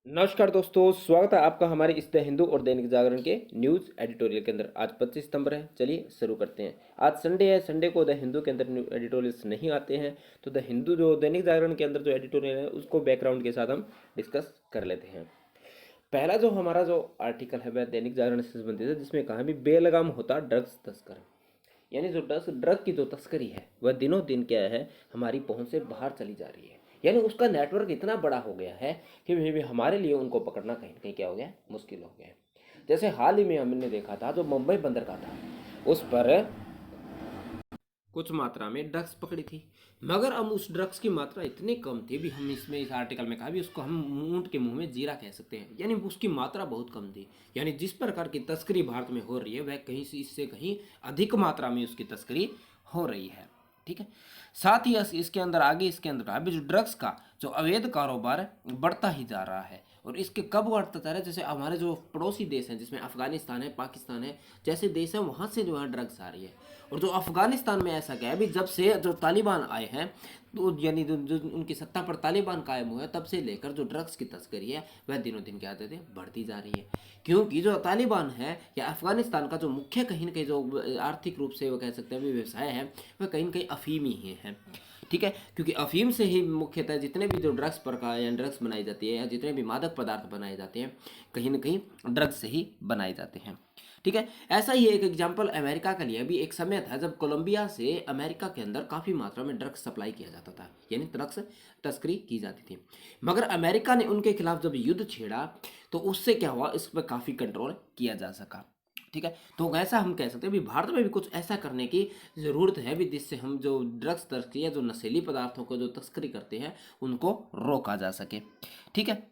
नमस्कार दोस्तों, स्वागत है आपका हमारे इस द हिंदू और दैनिक जागरण के न्यूज़ एडिटोरियल के अंदर। आज 25 सितंबर है। चलिए शुरू करते हैं। आज संडे है, संडे को द हिंदू के अंदर एडिटोरियल्स नहीं आते हैं, तो द हिंदू जो दैनिक जागरण के अंदर जो एडिटोरियल है उसको बैकग्राउंड के साथ हम डिस्कस कर लेते हैं। पहला जो हमारा जो आर्टिकल है वह दैनिक जागरण से संबंधित है, जिसमें कहा भी बेलगाम होता ड्रग्स तस्कर। यानी जो ड्रग की जो तस्करी है वह दिनों दिन क्या है, हमारी पहुंच से बाहर चली जा रही है। यानी उसका नेटवर्क इतना बड़ा हो गया है कि भी हमारे लिए उनको पकड़ना कहीं ना कहीं क्या हो गया, मुश्किल हो गया है। जैसे हाल ही में हमने देखा था जो मुंबई बंदर का था, उस पर कुछ मात्रा में ड्रग्स पकड़ी थी, मगर अब उस ड्रग्स की मात्रा इतनी कम थी भी हम इसमें इस आर्टिकल में कहा भी उसको हम ऊँट के मुंह में जीरा कह सकते हैं। यानी उसकी मात्रा बहुत कम थी। यानी जिस प्रकार की तस्करी भारत में हो रही है वह कहीं से इससे कहीं अधिक मात्रा में उसकी तस्करी हो रही है। ठीक है। साथ ही इसके अंदर आगे इसके अंदर कहा भी जो ड्रग्स का जो अवैध कारोबार बढ़ता ही जा रहा है। और इसके कब बढ़ता जा रहा है, जैसे हमारे जो पड़ोसी देश हैं जिसमें अफगानिस्तान है, पाकिस्तान है, जैसे देश हैं, वहाँ से जो है ड्रग्स आ रही है। और जो अफगानिस्तान में ऐसा क्या है भी जब से जो तालिबान आए हैं, तो यानी जो उनकी सत्ता पर तालिबान कायम हुआ है, तब से लेकर जो ड्रग्स की तस्करी है वह दिनों दिन क्या कहते हैं, बढ़ती जा रही है। क्योंकि जो तालिबान है या अफगानिस्तान का जो मुख्य कहीं ना कहीं जो आर्थिक रूप से वो कह सकते हैं व्यवसाय है, वह कहीं ना कहीं अफीम ही है। ठीक है। क्योंकि अफीम से ही मुख्यतः जितने भी जो ड्रग्स प्रकार या ड्रग्स बनाई जाती है या जितने भी मादक पदार्थ बनाए जाते हैं, कहीं ना कहीं ड्रग्स से ही बनाए जाते हैं। ठीक है। ऐसा ही एक एग्जांपल अमेरिका का लिया भी। एक समय था जब कोलंबिया से अमेरिका के अंदर काफ़ी मात्रा में ड्रग्स सप्लाई किया जाता था, यानी ड्रग्स तस्करी की जाती थी। मगर अमेरिका ने उनके खिलाफ जब युद्ध छेड़ा तो उससे क्या हुआ, इस पर काफ़ी कंट्रोल किया जा सका। ठीक है। तो ऐसा हम कह सकते हैं भी भारत में भी कुछ ऐसा करने की ज़रूरत है भी, जिससे हम जो ड्रग्स तस्करी या जो नशीली पदार्थों को जो तस्करी करते हैं उनको रोका जा सके। ठीक है।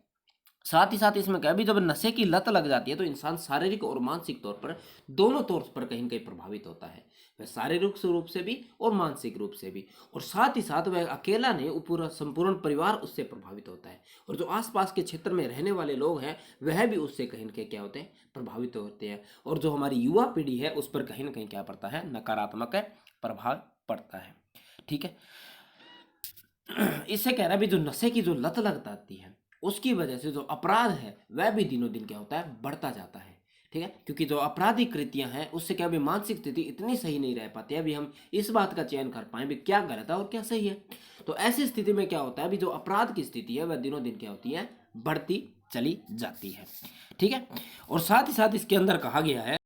साथ ही साथ इसमें क्या है भी जब नशे की लत लग जाती है तो इंसान शारीरिक और मानसिक तौर पर दोनों तौर पर कहीं ना कहीं प्रभावित होता है। वह शारीरिक रूप से भी और मानसिक रूप से भी। और साथ ही साथ वह अकेला नहीं, वो पूरा संपूर्ण परिवार उससे प्रभावित होता है। और जो आसपास के क्षेत्र में रहने वाले लोग हैं वह भी उससे कहीं ना कहीं क्या होते हैं, प्रभावित होते हैं। और जो हमारी युवा पीढ़ी है उस पर कहीं ना कहीं क्या पड़ता है, नकारात्मक प्रभाव पड़ता है। ठीक है। इससे कह रहा है भी जो नशे की जो लत लग जाती है उसकी वजह से जो अपराध है वह भी दिनों दिन क्या होता है, बढ़ता जाता है। ठीक है। क्योंकि जो आपराधिक कृतियां हैं उससे क्या भी मानसिक स्थिति इतनी सही नहीं रह पाती है अभी हम इस बात का चयन कर पाए भी क्या गलत है और क्या सही है। तो ऐसी स्थिति में क्या होता है, अभी जो अपराध की स्थिति है वह दिनों दिन क्या होती है, बढ़ती चली जाती है। ठीक है। और साथ ही साथ इसके अंदर कहा गया है,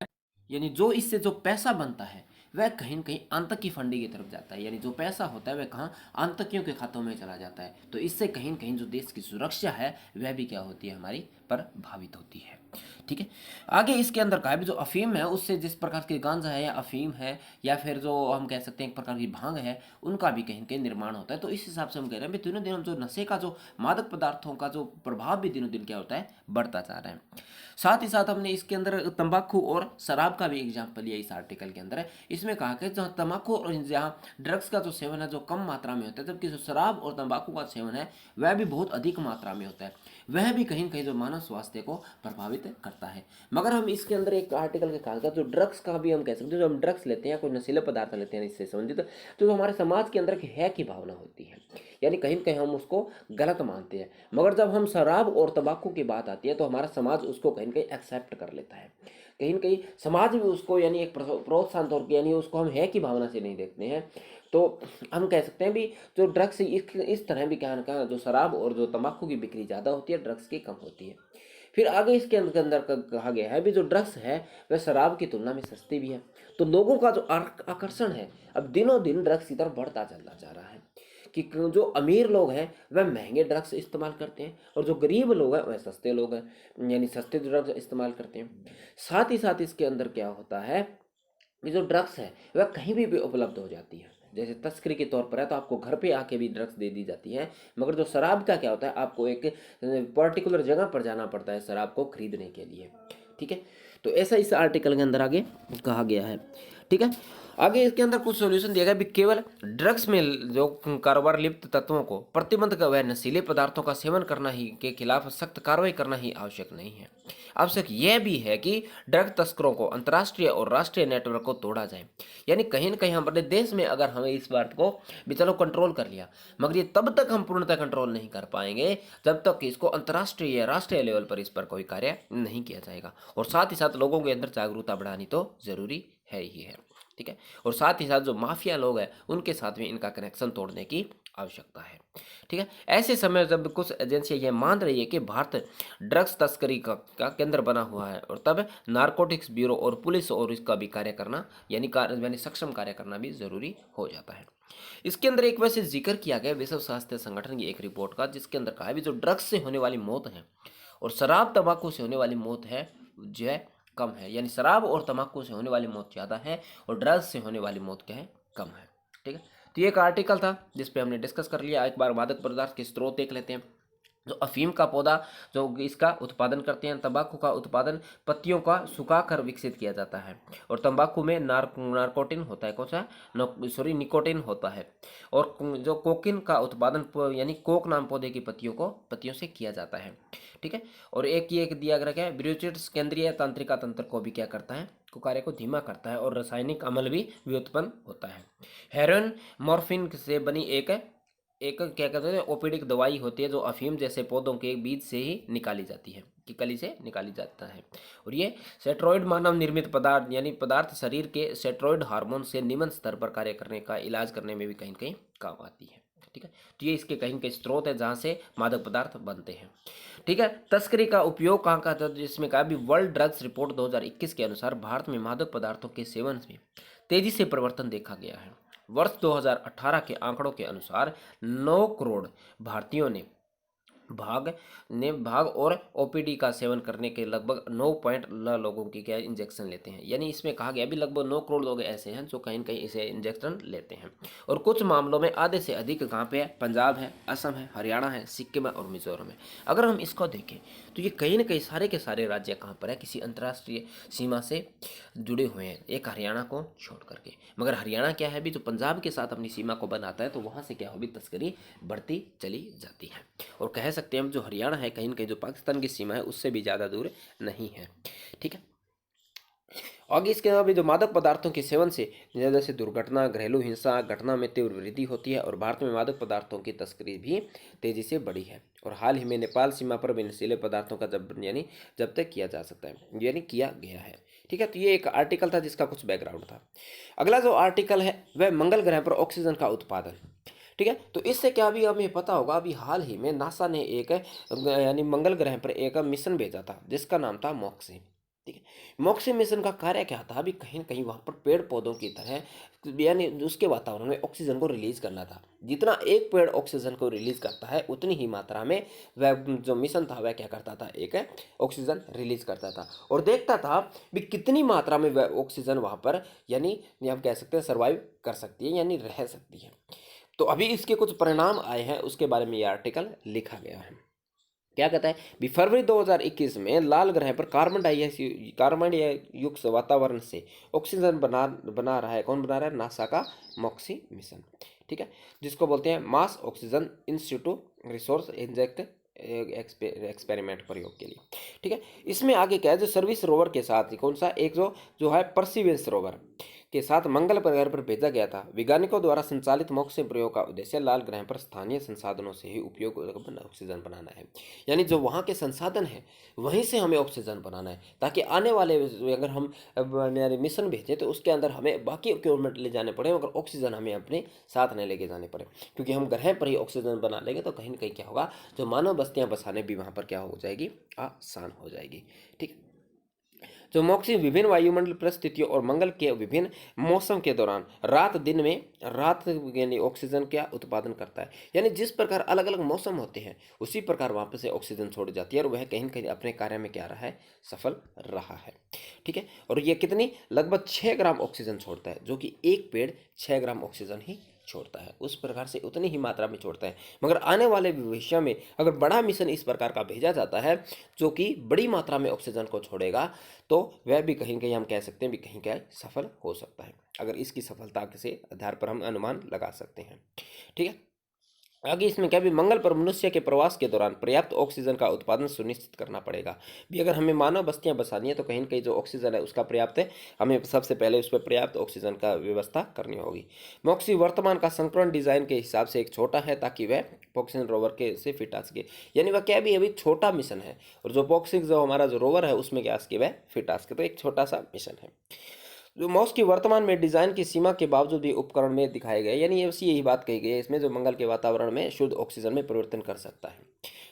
यानी जो इससे जो पैसा बनता है वह कहीं न कहीं आतंकी फंडिंग की तरफ जाता है। यानी जो पैसा होता है वह कहाँ, आतंकियों के खातों में चला जाता है। तो इससे कहीं न कहीं जो देश की सुरक्षा है वह भी क्या होती है, हमारी प्रभावित होती है। ठीक है। आगे इसके अंदर कहा है भी जो अफीम है उससे जिस प्रकार के गांजा है या अफीम है या फिर जो हम कह सकते हैं एक प्रकार की भांग है, उनका भी कहीं न कहीं निर्माण होता है। तो इस हिसाब से हम कह रहे हैं भी दिनों दिन हम जो नशे का जो मादक पदार्थों का जो प्रभाव भी दिनों दिन क्या होता है, बढ़ता जा रहा है। साथ ही साथ हमने इसके अंदर तंबाकू और शराब का भी एग्जाम्पल लिया इस आर्टिकल के अंदर। इसमें कहा कि जहाँ तंबाकू और जहाँ ड्रग्स का जो सेवन है जो कम मात्रा में होता है, जबकि जो शराब और तंबाकू का सेवन है वह भी बहुत अधिक मात्रा में होता है, वह भी कहीं न कहीं जो मानव स्वास्थ्य को प्रभावित करता है। मगर हम इसके अंदर एक आर्टिकल के कहा जो ड्रग्स का भी हम कह सकते हैं, जो हम ड्रग्स लेते हैं, कोई नशीले पदार्थ लेते हैं इससे संबंधित, तो जो हमारे समाज के अंदर है की भावना होती है, यानी कहीं न कहीं हम उसको गलत मानते हैं। मगर जब हम शराब और तंबाकू की बात आती है तो हमारा समाज उसको कहीं न कहीं एक्सेप्ट कर लेता है। कहीं न कहीं समाज भी उसको यानी एक प्रोत्साहन तौर पे, यानी उसको हम है की भावना से नहीं देखते हैं। तो हम कह सकते हैं भी जो ड्रग्स इस तरह भी क्या ना, जो शराब और जो तंबाकू की बिक्री ज़्यादा होती है, ड्रग्स की कम होती है। फिर आगे इसके अंदर कहा गया है भी जो ड्रग्स है वह शराब की तुलना में सस्ती भी है। तो लोगों का जो आकर्षण है अब दिनों दिन ड्रग्स की तरफ बढ़ता चलता जा रहा है कि जो अमीर लोग हैं वह महंगे ड्रग्स इस्तेमाल करते हैं और जो गरीब लोग हैं वह सस्ते लोग हैं, यानी सस्ते ड्रग्स इस्तेमाल करते हैं। साथ ही साथ इसके अंदर क्या होता है, ये जो ड्रग्स है वह कहीं भी उपलब्ध हो जाती है। जैसे तस्करी के तौर पर है तो आपको घर पे आके भी ड्रग्स दे दी जाती है। मगर जो शराब का क्या होता है, आपको एक पर्टिकुलर जगह पर जाना पड़ता है शराब को खरीदने के लिए। ठीक है। तो ऐसा इस आर्टिकल के अंदर आगे कहा गया है। ठीक है, आगे इसके अंदर कुछ सॉल्यूशन दिया गया भी केवल ड्रग्स में जो कारोबार लिप्त तत्वों को प्रतिबंध का वह नशीले पदार्थों का सेवन करना ही के खिलाफ सख्त कार्रवाई करना ही आवश्यक नहीं है। आवश्यक यह भी है कि ड्रग तस्करों को अंतर्राष्ट्रीय और राष्ट्रीय नेटवर्क को तोड़ा जाए। यानी कहीं ना कहीं हमारे देश में अगर हमें इस बात को भी चलो कंट्रोल कर लिया, मगर ये तब तक हम पूर्णतः कंट्रोल नहीं कर पाएंगे जब तक इसको अंतर्राष्ट्रीय या राष्ट्रीय लेवल पर इस पर कोई कार्य नहीं किया जाएगा। और साथ ही साथ लोगों के अंदर जागरूकता बढ़ानी तो जरूरी है ही है। ठीक है, और साथ ही साथ जो माफिया लोग हैं उनके साथ भी इनका कनेक्शन तोड़ने की आवश्यकता है। ठीक है, ऐसे समय जब कुछ एजेंसियां यह मान रही है कि भारत ड्रग्स तस्करी का केंद्र बना हुआ है, और तब नारकोटिक्स ब्यूरो और पुलिस और इसका भी कार्य करना यानी सक्षम कार्य करना भी जरूरी हो जाता है। इसके अंदर एक वैसे जिक्र किया गया विश्व स्वास्थ्य संगठन की एक रिपोर्ट का, जिसके अंदर कहा है भी जो ड्रग्स से होने वाली मौत है और शराब तंबाकू से होने वाली मौत है जो है कम है। यानी शराब और तंबाकू से होने वाली मौत ज़्यादा है और ड्रग्स से होने वाली मौत क्या है, कम है। ठीक है, तो ये एक आर्टिकल था जिस पे हमने डिस्कस कर लिया। एक बार मादक पदार्थ के स्रोत देख लेते हैं। जो अफीम का पौधा जो इसका उत्पादन करते हैं, तंबाकू का उत्पादन पत्तियों का सुखाकर विकसित किया जाता है, और तंबाकू में नारकोटिन होता है, कौन सा निकोटिन होता है। और जो कोकिन का उत्पादन यानी कोक नाम पौधे की पत्तियों से किया जाता है। ठीक है, और एक ये दिया गया है ब्यूटेट्स केंद्रीय तंत्रिका तंत्र को भी क्या करता है, कार्य को धीमा करता है, और रासायनिक अम्ल भी व्युत्पन्न होता है। हेरोइन मॉर्फिन से बनी एक क्या कहते हैं ओपीडिक दवाई होती है जो अफीम जैसे पौधों के बीज से ही निकाली जाती है, कि कली से निकाली जाता है। और ये स्टेरॉइड मानव निर्मित पदार्थ यानी पदार्थ शरीर के स्टेरॉइड हार्मोन से निम्न स्तर पर कार्य करने का इलाज करने में भी कहीं कहीं काम आती है। ठीक है, तो ये इसके कहीं कहीं स्रोत है जहाँ से मादक पदार्थ बनते हैं। ठीक है, तस्करी का उपयोग कहाँ का था, जिसमें कहा भी वर्ल्ड ड्रग्स रिपोर्ट 2021 के अनुसार भारत में मादक पदार्थों के सेवन में तेजी से परिवर्तन देखा गया है। वर्ष 2018 के आंकड़ों के अनुसार 9 करोड़ भारतीयों ने भाग और ओपीडी का सेवन करने के लगभग 9 पॉइंट लोगों की क्या इंजेक्शन लेते हैं। यानी इसमें कहा गया भी लगभग 9 करोड़ लोग ऐसे हैं जो कहीं न कहीं इसे इंजेक्शन लेते हैं। और कुछ मामलों में आधे से अधिक कहाँ पे है, पंजाब है, असम है, हरियाणा है, सिक्किम है और मिजोरम है। अगर हम इसको देखें तो ये कहीं न कहीं सारे के सारे राज्य कहाँ पर है, किसी अंतर्राष्ट्रीय सीमा से जुड़े हुए हैं, एक हरियाणा को छोड़ करके। मगर हरियाणा क्या है भी, जो पंजाब के साथ अपनी सीमा को बनाता है, तो वहाँ से क्या होगी, तस्करी बढ़ती चली जाती है। और कह सकते हैं हम जो हरियाणा है कहीं न कहीं जो पाकिस्तान की सीमा है उससे भी ज़्यादा दूर नहीं है। ठीक है, आगे इसके अलावा भी जो मादक पदार्थों के सेवन से जैसे दुर्घटना, घरेलू हिंसा घटना में तीव्र वृद्धि होती है, और भारत में मादक पदार्थों की तस्करी भी तेजी से बढ़ी है। और हाल ही में नेपाल सीमा पर भी नशीले पदार्थों का जब्त किया जा सकता है, यानी किया गया है। ठीक है, तो ये एक आर्टिकल था जिसका कुछ बैकग्राउंड था। अगला जो आर्टिकल है वह मंगल ग्रह पर ऑक्सीजन का उत्पादन। ठीक है, तो इससे क्या अभी हमें पता होगा, अभी हाल ही में नासा ने एक यानी मंगल ग्रह पर एक मिशन भेजा था जिसका नाम था मॉक्सी। ठीक है, मॉक्सी मिशन का कार्य क्या था, अभी कहीं न कहीं वहाँ पर पेड़ पौधों की तरह यानी उसके वातावरण में ऑक्सीजन को रिलीज करना था। जितना एक पेड़ ऑक्सीजन को रिलीज करता है उतनी ही मात्रा में वह जो मिशन था वह क्या करता था, एक ऑक्सीजन रिलीज करता था, और देखता था भी कितनी मात्रा में वह ऑक्सीजन वहाँ पर यानी हम कह सकते हैं सर्वाइव कर सकती है, यानी रह सकती है। तो अभी इसके कुछ परिणाम आए हैं, उसके बारे में ये आर्टिकल लिखा गया है। क्या कहता है भी, फरवरी 2021 में लाल ग्रह पर कार्बन युक्त वातावरण से ऑक्सीजन बना रहा है। कौन बना रहा है, नासा का मॉक्सी मिशन। ठीक है, जिसको बोलते हैं mass oxygen in situ resource inject experiment प्रयोग के लिए। ठीक है, इसमें आगे क्या है, जो सर्विस रोवर के साथ कौन सा एक जो है परसिवेंस रोवर के साथ मंगल ग्रह पर भेजा गया था। वैज्ञानिकों द्वारा संचालित मॉक्सी प्रयोग का उद्देश्य लाल ग्रह पर स्थानीय संसाधनों से ही उपयोग ऑक्सीजन बनाना है। यानी जो वहाँ के संसाधन है वहीं से हमें ऑक्सीजन बनाना है, ताकि आने वाले अगर हम मिशन भेजें तो उसके अंदर हमें बाकी इक्विपमेंट ले जाने पड़े मगर ऑक्सीजन हमें अपने साथ नहीं लेके जाने पड़े। क्योंकि हम ग्रह पर ही ऑक्सीजन बना लेंगे तो कहीं ना कहीं क्या होगा, जो मानव बस्तियाँ बसाने भी वहाँ पर क्या हो जाएगी, आसान हो जाएगी। ठीक, जो मॉक्सी विभिन्न वायुमंडल परिस्थितियों और मंगल के विभिन्न मौसम के दौरान रात यानी ऑक्सीजन का उत्पादन करता है। यानी जिस प्रकार अलग अलग मौसम होते हैं उसी प्रकार वहाँ पर से ऑक्सीजन छोड़ी जाती है, और वह कहीं कहीं अपने कार्य में क्या रहा है, सफल रहा है। ठीक है, और ये कितनी लगभग 6 ग्राम ऑक्सीजन छोड़ता है, जो कि एक पेड़ 6 ग्राम ऑक्सीजन ही छोड़ता है, उस प्रकार से उतनी ही मात्रा में छोड़ता है। मगर आने वाले भविष्य में अगर बड़ा मिशन इस प्रकार का भेजा जाता है जो कि बड़ी मात्रा में ऑक्सीजन को छोड़ेगा, तो वह भी कहीं कहीं हम कह सकते हैं भी कहीं कहीं सफल हो सकता है। अगर इसकी सफलता के आधार पर हम अनुमान लगा सकते हैं। ठीक है, आगे इसमें क्या भी मंगल पर मनुष्य के प्रवास के दौरान पर्याप्त ऑक्सीजन का उत्पादन सुनिश्चित करना पड़ेगा। भी अगर हमें मानव बस्तियां बसानी है तो कहीं न कहीं जो ऑक्सीजन है उसका पर्याप्त है, हमें सबसे पहले उस पर पर्याप्त ऑक्सीजन का व्यवस्था करनी होगी। मॉक्सी वर्तमान का संस्करण डिजाइन के हिसाब से एक छोटा है ताकि वह पॉक्सिन रोवर के से फिट आ सके, यानी वह क्या भी अभी छोटा मिशन है, और जो पॉक्सिन जो हमारा जो रोवर है उसमें क्या आ सके वह फिट आ सके, तो एक छोटा सा मिशन है। जो मॉस की वर्तमान में डिजाइन की सीमा के बावजूद भी उपकरण में दिखाए गए, यानी यही बात कही गई है इसमें, जो मंगल के वातावरण में शुद्ध ऑक्सीजन में परिवर्तन कर सकता है।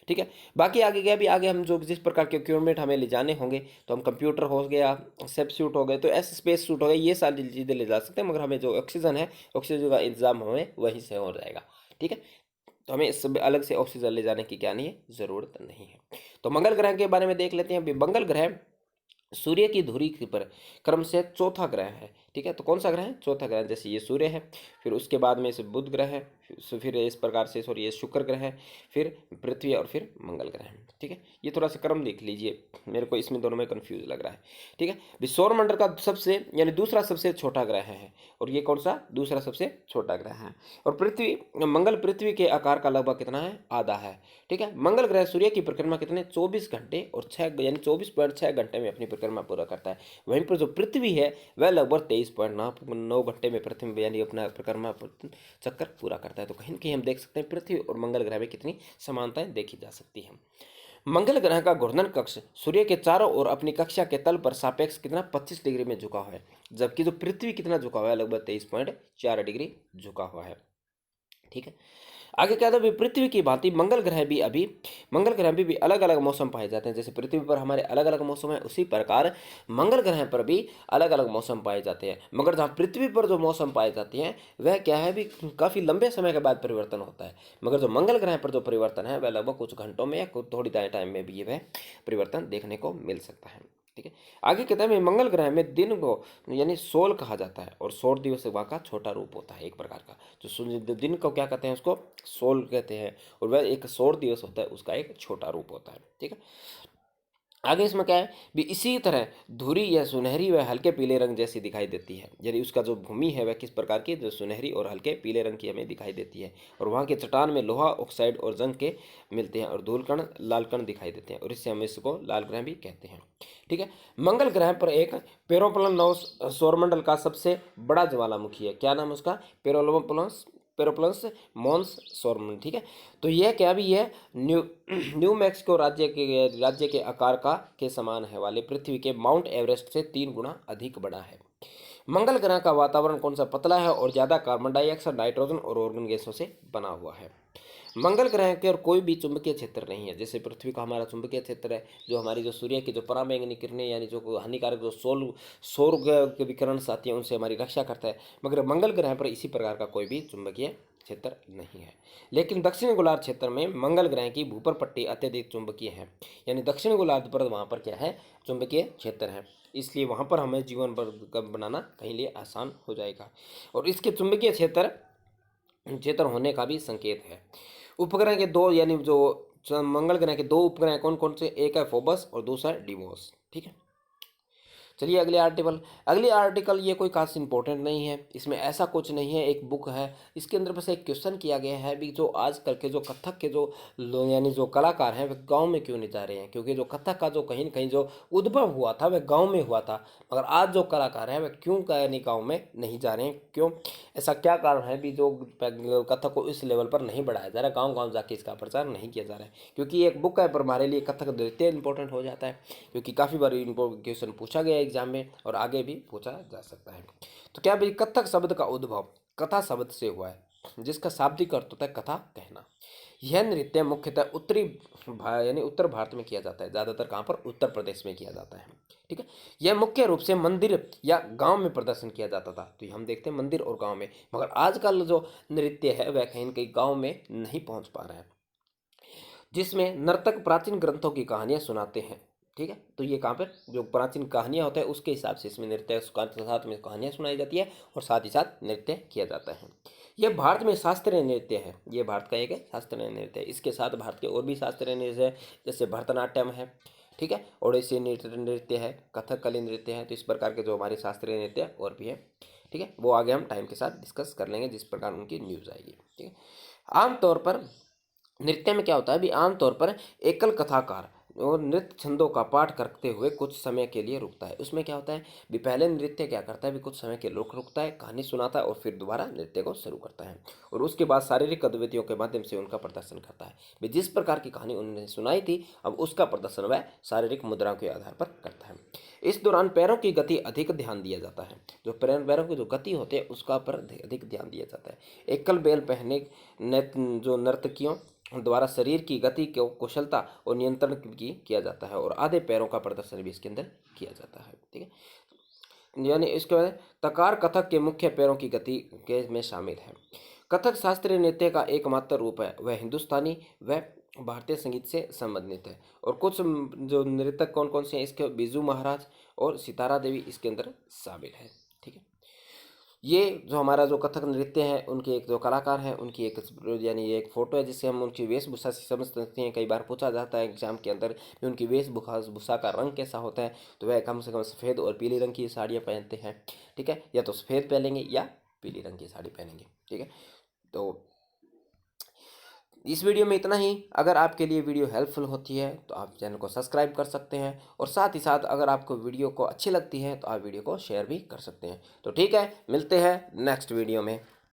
ठीक है, बाकी आगे क्या भी आगे हम जो जिस प्रकार के इक्विपमेंट हमें ले जाने होंगे, तो हम कंप्यूटर हो गया, सेप सूट हो गए, तो ऐसे स्पेस सूट हो गए, ये सारी चीज़ें ले जा सकते हैं, मगर हमें जो ऑक्सीजन है ऑक्सीजन का इंतजाम हमें वहीं से हो जाएगा। ठीक है, तो हमें इस अलग से ऑक्सीजन ले जाने की क्या नहीं है, ज़रूरत नहीं है। तो मंगल ग्रह के बारे में देख लेते हैं। अभी मंगल ग्रह सूर्य की धुरी पर क्रम से चौथा ग्रह है। ठीक है, तो कौन सा ग्रह है, चौथा ग्रह। जैसे ये सूर्य है, फिर उसके बाद में इसे बुध ग्रह है, फिर इस प्रकार से सॉरी ये शुक्र ग्रह है, फिर पृथ्वी और फिर मंगल ग्रह है। ठीक है, ये थोड़ा सा क्रम देख लीजिए, मेरे को इसमें दोनों में कंफ्यूज लग रहा है। ठीक है, सौरमंडल का सबसे यानी दूसरा सबसे छोटा ग्रह है, और ये कौन सा दूसरा सबसे छोटा ग्रह है। और पृथ्वी मंगल पृथ्वी के आकार का लगभग कितना है, आधा है। ठीक है, मंगल ग्रह सूर्य की परिक्रमा कितने 24 घंटे और 6 यानी 24.6 घंटे में अपनी परिक्रमा पूरा करता है। वहीं पर जो पृथ्वी है वह लगभग 23.9 घंटे में पृथ्वी यानी अपना परिक्रमा चक्कर पूरा करता है। तो कहीं न कहीं हम देख सकते हैं पृथ्वी और मंगल ग्रह में कितनी समानताएं देखी जा सकती हैं। मंगल ग्रह का घूर्णन कक्ष सूर्य के चारों ओर अपनी कक्षा के तल पर सापेक्ष कितना 25 डिग्री में झुका हुआ है, जबकि जो पृथ्वी कितना झुका हुआ है, लगभग 23.4 डिग्री झुका हुआ है। ठीक है, आगे क्या था, पृथ्वी की भांति मंगल ग्रह भी अलग अलग मौसम पाए जाते हैं। जैसे पृथ्वी पर हमारे अलग अलग मौसम है, उसी प्रकार मंगल ग्रह पर भी अलग अलग मौसम पाए जाते हैं। मगर जहाँ पृथ्वी पर जो मौसम पाए जाते हैं वह क्या है भी काफ़ी लंबे समय के बाद परिवर्तन होता है, मगर जो मंगल ग्रह पर जो परिवर्तन है वह लगभग कुछ घंटों में या थोड़ी टाइम में भी वह परिवर्तन देखने को मिल सकता है। ठीक है, आगे कहते हैं मंगल ग्रह में दिन को यानी सोल कहा जाता है, और सौर दिवस वहाँ का छोटा रूप होता है एक प्रकार का। जो सूर्य दिन को क्या कहते हैं, उसको सोल कहते हैं, और वह एक सौर दिवस होता है, उसका एक छोटा रूप होता है। ठीक है, आगे इसमें क्या है भी इसी तरह धुरी या सुनहरी व हल्के पीले रंग जैसी दिखाई देती है, यदि उसका जो भूमि है वह किस प्रकार की, जो सुनहरी और हल्के पीले रंग की हमें दिखाई देती है, और वहाँ के चट्टान में लोहा ऑक्साइड और जंग के मिलते हैं, और धूलकण लाल कण दिखाई देते हैं, और इससे हम इसको लाल ग्रह भी कहते हैं। ठीक है, मंगल ग्रह पर एक पेरोप्लस नौ सौरमंडल का सबसे बड़ा ज्वालामुखी है। क्या नाम उसका, पेरोप्लस पेरोप्लस मॉन्स सौरमंडल। ठीक है, तो यह क्या भी है न्यू मैक्सिको राज्य के आकार का के समान है वाले पृथ्वी के माउंट एवरेस्ट से 3 गुना अधिक बड़ा है। मंगल ग्रह का वातावरण कौन सा पतला है और ज़्यादा कार्बन डाइऑक्साइड नाइट्रोजन और ऑर्गन गैसों से बना हुआ है। मंगल ग्रह के और कोई भी चुंबकीय क्षेत्र नहीं है। जैसे पृथ्वी का हमारा चुंबकीय क्षेत्र है, जो हमारी जो सूर्य की जो पराबैंगनी किरणें यानी जो हानिकारक जो सौर के विकिरण आती है उनसे हमारी रक्षा करता है, मगर मंगल ग्रह पर इसी प्रकार का कोई भी चुंबकीय क्षेत्र नहीं है। लेकिन दक्षिण गोलार्ध क्षेत्र में मंगल ग्रह की भूपर पट्टी अत्यधिक चुंबकीय है, यानी दक्षिण गोलार्ध पर वहाँ पर क्या है, चुंबकीय क्षेत्र है, इसलिए वहाँ पर हमें जीवन बनाना कहीं लिए आसान हो जाएगा, और इसके चुंबकीय क्षेत्र होने का भी संकेत है। उपग्रह के दो यानी जो मंगल ग्रह के 2 उपग्रह कौन कौन से, एक है फोबस और दूसरा है डिमोस। ठीक है, चलिए अगली आर्टिकल ये कोई खास इंपॉर्टेंट नहीं है, इसमें ऐसा कुछ नहीं है, एक बुक है, इसके अंदर बस एक क्वेश्चन किया गया है भी जो आजकल के जो कथक के जो लोग यानी जो कलाकार हैं वह गांव में क्यों नहीं जा रहे हैं, क्योंकि जो कथक का जो कहीं न कहीं जो उद्भव हुआ था वह गांव में हुआ था, मगर आज जो कलाकार हैं वह क्यों यानी गाँव में नहीं जा रहे हैं, क्यों, ऐसा क्या कारण है भी जो कथक को इस लेवल पर नहीं बढ़ाया जा रहा है, गाँव गाँव जाके इसका प्रचार नहीं किया जा रहा है, क्योंकि एक बुक है पर हमारे लिए कथक द्वितीय इंपॉर्टेंट हो जाता है, क्योंकि काफ़ी बार इनको क्वेश्चन पूछा गया एग्जाम में और आगे भी पूछा जा सकता है। तो क्या भाई, कथक शब्द का उद्भव कथा शब्द से हुआ है, जिसका शाब्दिक अर्थ होता है कथा कहना। यह नृत्य मुख्यतः यानी उत्तर भारत में किया जाता है, ज़्यादातर कहाँ पर, उत्तर प्रदेश में किया जाता है। ठीक है, यह मुख्य रूप से मंदिर या गांव में प्रदर्शन किया जाता था, तो हम देखते हैं मंदिर और गांव में, मगर आजकल जो नृत्य है वह कहीं न कहीं गाँव में नहीं पहुँच पा रहा है, जिसमें नर्तक प्राचीन ग्रंथों की कहानियाँ सुनाते हैं। ठीक है, तो ये कहाँ पर जो प्राचीन कहानियाँ होता है उसके हिसाब से इसमें नृत्य साथ में कहानियाँ सुनाई जाती है और साथ ही साथ नृत्य किया जाता है। ये भारत में शास्त्रीय नृत्य है, ये भारत का एक शास्त्रीय नृत्य है। इसके साथ भारत के और भी शास्त्रीय नृत्य है, जैसे भरतनाट्यम है, ठीक है, ओडिसी नृत्य है, कथकली नृत्य है। तो इस प्रकार के जो हमारे शास्त्रीय नृत्य और भी है, ठीक है, वो आगे हम टाइम के साथ डिस्कस कर लेंगे जिस प्रकार उनकी न्यूज़ आएगी, ठीक है। आमतौर पर नृत्य में क्या होता है, अभी आमतौर पर एकल कथाकार और नृत्य छंदों का पाठ करते हुए कुछ समय के लिए रुकता है। उसमें क्या होता है, भी पहले नृत्य क्या करता है, भी कुछ समय के लिए रुकता है, कहानी सुनाता है और फिर दोबारा नृत्य को शुरू करता है और उसके बाद शारीरिक गतिविधियों के माध्यम से उनका प्रदर्शन करता है। भी जिस प्रकार की कहानी उन्होंने सुनाई थी, अब उसका प्रदर्शन वह शारीरिक मुद्राओं के आधार पर करता है। इस दौरान पैरों की गति अधिक ध्यान दिया जाता है, जो पैरों की जो गति होती है उसका पर अधिक ध्यान दिया जाता है। एकल बैल पहने जो नर्तकियों द्वारा शरीर की गति को कुशलता और नियंत्रण की किया जाता है और आधे पैरों का प्रदर्शन भी इसके अंदर किया जाता है, ठीक है। यानी इसके बाद तकार कथक के मुख्य पैरों की गति के में शामिल है। कथक शास्त्रीय नृत्य का एकमात्र रूप है, वह हिंदुस्तानी व भारतीय संगीत से संबंधित है। और कुछ जो नृतक कौन कौन से हैं इसके, बिजू महाराज और सितारा देवी इसके अंदर शामिल है, ठीक है। ये जो हमारा जो कथक नृत्य है, उनके एक जो कलाकार हैं उनकी एक यानी ये एक फोटो है जिससे हम उनकी वेशभूषा से समझ सकते हैं। कई बार पूछा जाता है एग्जाम के अंदर कि उनकी वेशभूषा का रंग कैसा होता है, तो वह कम से कम सफ़ेद और पीले रंग की साड़ियाँ पहनते हैं, ठीक है, या तो सफ़ेद पहनेंगे या पीली रंग की साड़ी पहनेंगे, ठीक है। तो इस वीडियो में इतना ही। अगर आपके लिए वीडियो हेल्पफुल होती है तो आप चैनल को सब्सक्राइब कर सकते हैं और साथ ही साथ अगर आपको वीडियो को अच्छी लगती है तो आप वीडियो को शेयर भी कर सकते हैं। तो ठीक है, मिलते हैं नेक्स्ट वीडियो में।